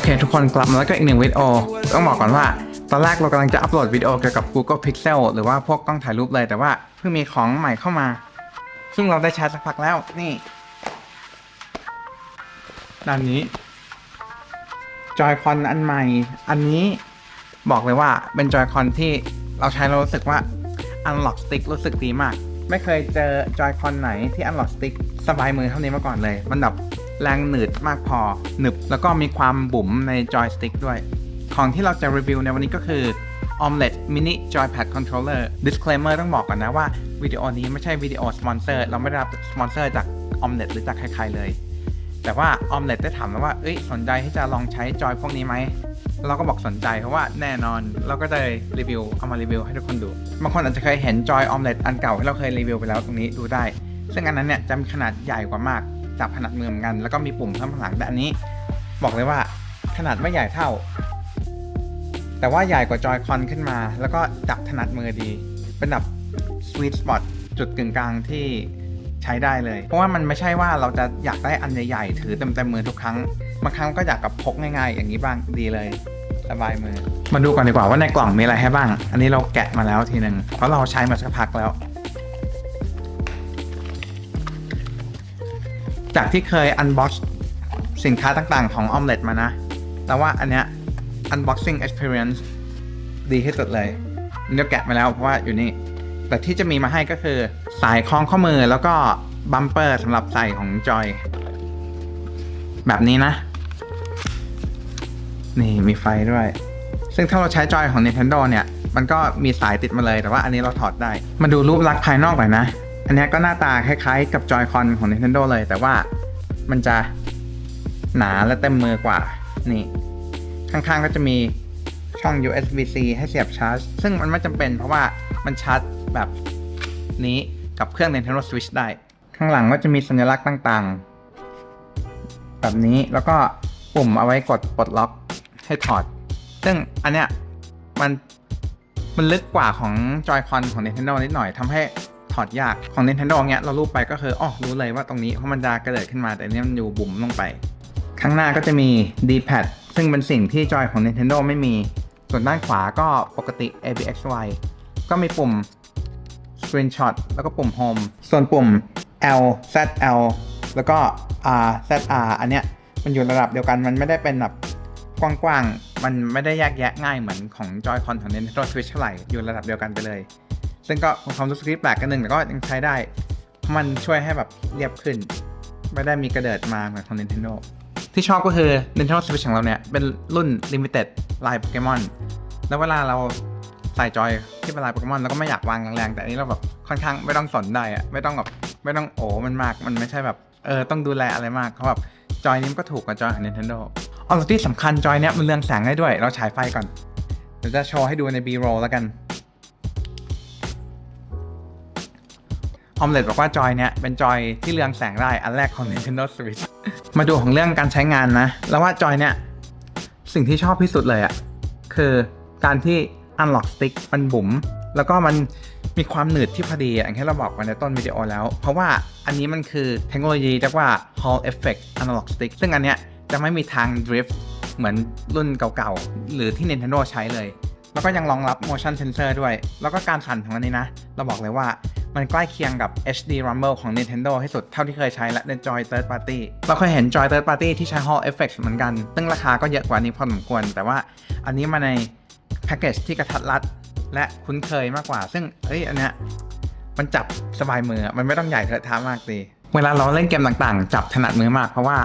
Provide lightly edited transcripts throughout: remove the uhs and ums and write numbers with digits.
เคทุกคนกลับมาแล้วก็อีกหนึ่งวิดีโอต้องบอกก่อนว่าตอนแรกเรากำลังจะอัปโหลดวิดีโอเกี่ยวกับ Google Pixel หรือว่าพวกกล้องถ่ายรูปเลยแต่ว่าเพิ่งมีของใหม่เข้ามาซึ่งเราได้ใช้สักพักแล้วนี่ด้านนี้จอยคอนอันใหม่อันนี้บอกเลยว่าเป็นจอยคอนที่เราใช้เรารู้สึกว่า Unlock Stick รู้สึกดีมากไม่เคยเจอจอยคอนไหนที่ Unlock Stick สบายมือเท่านี้มาก่อนเลยมันแบบแรงหนืดมากพอหนึบแล้วก็มีความบุ๋มในจอยสติ๊กด้วยของที่เราจะรีวิวในวันนี้ก็คือ Omelette Mini Joypad Controller Disclaimer ต้องบอกก่อนนะว่าวิดีโอนี้ไม่ใช่วิดีโอสปอนเซอร์เราไม่ได้รับสปอนเซอร์จาก Omelette หรือจากใครๆเลยแต่ว่า Omelette ได้ถามมาว่าสนใจที่จะลองใช้จอยพวกนี้ไหมเราก็บอกสนใจเพราะว่าแน่นอนเราก็เลยรีวิวเอามารีวิวให้ทุกคนดูบางคนอาจจะเคยเห็นจอย Omelette อันเก่าที่เราเคยรีวิวไปแล้วตรงนี้ดูได้ซึ่งอันนั้นเนี่ยจะมีขนาดใหญ่กว่ามากจับขนาดมือเหมือนกันแล้วก็มีปุ่มข้างหลังแต่อันนี้บอกเลยว่าขนาดไม่ใหญ่เท่าแต่ว่าใหญ่กว่าจอยคอนขึ้นมาแล้วก็จับถนัดมือดีเป็นแบบ sweet spot จุดกึ่งกลางที่ใช้ได้เลยเพราะว่ามันไม่ใช่ว่าเราจะอยากได้อันใหญ่ๆถือเต็มมือทุกครั้งบางครั้งก็อยากกับพกง่ายๆอย่างนี้บ้างดีเลยสบายมือมาดูก่อนดีกว่าว่าในกล่องมีอะไรให้บ้างอันนี้เราแกะมาแล้วทีนึงเพราะเราใช้มาสักพักแล้วจากที่เคย unbox สินค้าต่างๆของ Omelette มานะแต่ว่าอันเนี้ย unboxing experience ดีที่สุดเลยเดี๋ยวแกะมาแล้วเพราะว่าอยู่นี่แต่ที่จะมีมาให้ก็คือสายคล้องข้อมือแล้วก็บัมเปอร์สำหรับใส่ของจอยแบบนี้นะนี่มีไฟด้วยซึ่งถ้าเราใช้จอยของ Nintendo เนี่ยมันก็มีสายติดมาเลยแต่ว่าอันนี้เราถอดได้มาดูรูปลักษณ์ภายนอกหน่อยนะอันนี้ก็หน้าตาคล้ายๆกับจอยคอนของ Nintendo เลยแต่ว่ามันจะหนาและเต็มมือกว่านี่ข้างๆก็จะมีช่อง USB-C ให้เสียบชาร์จซึ่งมันไม่จำเป็นเพราะว่ามันชาร์จแบบนี้กับเครื่อง Nintendo Switch ได้ข้างหลังก็จะมีสัญลักษณ์ต่างๆแบบนี้แล้วก็ปุ่มเอาไว้กดปลดล็อกให้ถอดซึ่งอันเนี้ยมันลึกกว่าของจอยคอนของ Nintendo นิดหน่อยทำให้ถอดยากของ Nintendo เงี้ยเราลูบไปก็คือรู้เลยว่าตรงนี้เพราะมันจะกระเดิดขึ้นมาแต่อันนี้มันอยู่บุ๋มลงไปข้างหน้าก็จะมี D-pad ซึ่งเป็นสิ่งที่จอยของ Nintendo ไม่มีส่วนด้านขวาก็ปกติ ABXY ก็มีปุ่ม Screenshot แล้วก็ปุ่ม Home ส่วนปุ่ม L ZL แล้วก็ R ZR อันเนี้ยมันอยู่ระดับเดียวกันมันไม่ได้เป็นแบบกว้างๆมันไม่ได้แยกแยะง่ายเหมือนของจอยคอนของ Nintendo Switch เท่าไหร่อยู่ระดับเดียวกันไปเลยซึ่งก็ความรู้สึกที่แปลกกันหนึ่งแต่ก็ยังใช้ได้มันช่วยให้แบบเรียบขึ้นไม่ได้มีกระเดิดมาเหมือนของ Nintendo ที่ชอบก็คือ Nintendo Switch ของเราเนี่ยเป็นรุ่น Limited ลายโปเกมอนแล้วเวลาเราใส่จอยที่เป็นลายโปเกมอนเราก็ไม่อยากวางแรงๆแต่อันนี้เราแบบค่อนข้างไม่ต้องสนได้อะไม่ต้องมันมากมันไม่ใช่แบบต้องดูแลอะไรมากเขาแบบจอยนี้มันก็ถูกกับจอยของ Nintendo แล้วที่สำคัญจอยเนี้ยมันเรืองแสงได้ด้วยเราฉายไฟก่อนเดี๋ยวจะโชว์ให้ดูใน B-roll แล้วกันOmelette บอกว่าจอยเนี้ยเป็นจอยที่เรืองแสงได้อันแรกของ Nintendo Switch มาดูของเรื่องการใช้งานนะแล้วว่าจอยเนี้ยสิ่งที่ชอบที่สุดเลยอ่ะคือการที่ Unlock Stick มันบุ๋มแล้วก็มันมีความหนืดที่พอดีอย่างที่เราบอกมาในต้นวิดีโอแล้วเพราะว่าอันนี้มันคือเทคโนโลยีเรียกว่า Hall Effect Analog Stick ซึ่งอันเนี้ยจะไม่มีทาง drift เหมือนรุ่นเก่าๆหรือที่ Nintendo ใช้เลยแล้วก็ยังรองรับ motion sensor ด้วยแล้วก็การสั่นของอันนี้นะเราบอกเลยว่ามันใกล้เคียงกับ HD Rumble ของ Nintendo ที่สุดเท่าที่เคยใช้และในจอย Third Party เราเคยเห็นจอย Third Party ที่ใช้ Hall Effect เหมือนกันซึ่งราคาก็เยอะกว่านี้พอสมควรแต่ว่าอันนี้มาในแพ็กเกจที่กระทัดรัดและคุ้นเคยมากกว่าซึ่งอันเนี้ยมันจับสบายมือมันไม่ต้องใหญ่เทอะทะมากดีเวลาเราเล่นเกมต่างๆจับถนัดมือมากเพราะว่า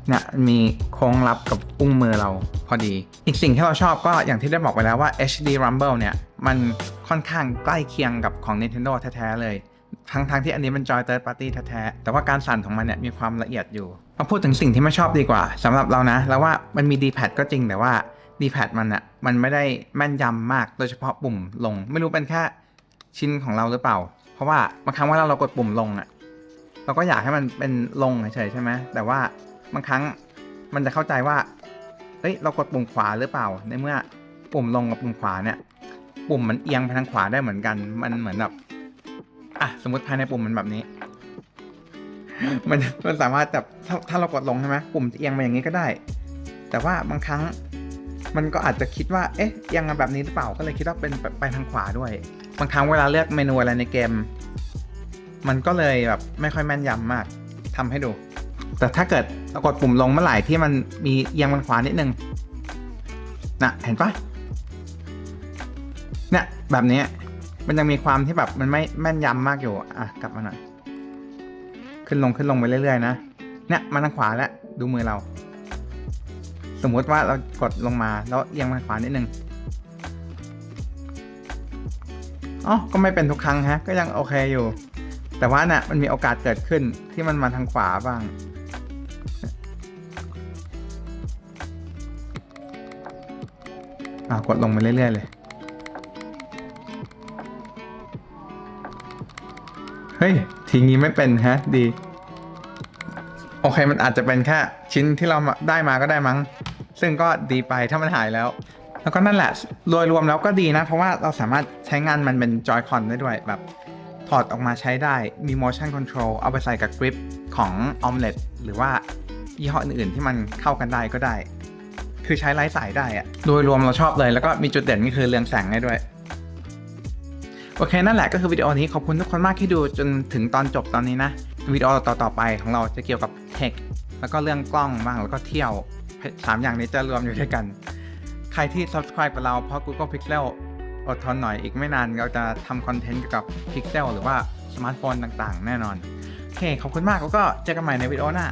เนี่ยมีโค้งรับกับอุ้งมือเราพอดีอีกสิ่งที่เราชอบก็อย่างที่ได้บอกไปแล้วว่า HD Rumble เนี่ยมันค่อนข้างใกล้เคียงกับของ Nintendo แท้ๆเลยทั้งที่อันนี้เป็นจอย Third Party แท้ๆแต่ว่าการสั่นของมันเนี่ยมีความละเอียดอยู่มาพูดถึงสิ่งที่ไม่ชอบดีกว่าสำหรับเรานะแล้วว่ามันมี D-pad ก็จริงแต่ว่า D-pad มันไม่ได้แม่นยำมากโดยเฉพาะปุ่มลงไม่รู้เป็นแค่ชิ้นของเราหรือเปล่าเพราะว่าบางครั้งเวลาเรากดปุ่มลงเราก็อยากให้มันเป็นลงเฉยๆใช่ไหมแต่ว่าบางครั้งมันจะเข้าใจว่าเรากดปุ่มขวาหรือเปล่าในเมื่อปุ่มลงกับปุ่มขวาเนี่ยปุ่มมันเอียงไปทางขวาได้เหมือนกันมันเหมือนแบบสมมติภายในปุ่มมันแบบนี้ มันสามารถแบบถ้าเรากดลงใช่ไหมปุ่มจะเอียงมาอย่างนี้ก็ได้ แต่ว่าบางครั้งมันก็อาจจะคิดว่าเอ๊ะยังแบบนี้หรือเปล่าก็เลยคิดว่าเป็นไปทางขวาด้วยบางครั้งเวลาเลือกเมนูอะไรในเกมมันก็เลยแบบไม่ค่อยแม่นยำมากทำให้ดูแต่ถ้าเกิดเรากดปุ่มลงเมื่อไหร่ที่มันมีเอียงมันขวานิดนึงนะเห็นปะเนี่ยแบบนี้มันยังมีความที่แบบมันไม่แม่นยำมากอยู่อ่ะกลับมาหน่อยขึ้นลงไปเรื่อยๆนะเนี่ยมาทางขวาแล้วดูมือเราสมมุติว่าเรากดลงมาแล้วเอียงมาขวานิดนึงอ๋อก็ไม่เป็นทุกครั้งฮะก็ยังโอเคอยู่แต่ว่าน่ะมันมีโอกาสเกิดขึ้นที่มันมาทางขวาบ้างกดลงไปเรื่อยๆเลยเฮ้ยทีงี้ไม่เป็นฮะดีโอเคมันอาจจะเป็นแค่ชิ้นที่เราได้มาก็ได้มั้งซึ่งก็ดีไปถ้ามันหายแล้วแล้วก็นั่นแหละโดยรวมแล้วก็ดีนะเพราะว่าเราสามารถใช้งานมันเป็นจอยคอนได้ด้วยแบบถอดออกมาใช้ได้มี motion control เอาไปใส่กับกริปของ Omelette หรือว่ายี่ห้ออื่นๆที่มันเข้ากันได้ก็ได้คือใช้ไร้สายได้อะโดยรวมเราชอบเลยแล้วก็มีจุดเด่นก็คือเรืองแสงได้ด้วยโอเคนั่นแหละก็คือวิดีโอนี้ขอบคุณทุกคนมากที่ดูจนถึงตอนจบตอนนี้นะวิดีโอต่อไปของเราจะเกี่ยวกับเทคแล้วก็เรื่องกล้องบ้างแล้วก็เที่ยว3อย่างนี้จะรวมอยู่ด้วยกันใครที่ subscribe กับเราเพราะ Google Pixel อดทนหน่อยอีกไม่นานเราจะทำคอนเทนต์เกี่ยวกับ Pixel หรือว่าสมาร์ทโฟนต่างๆแน่นอนโอเคขอบคุณมากแล้วก็เจอกันใหม่ในวิดีโอหน้า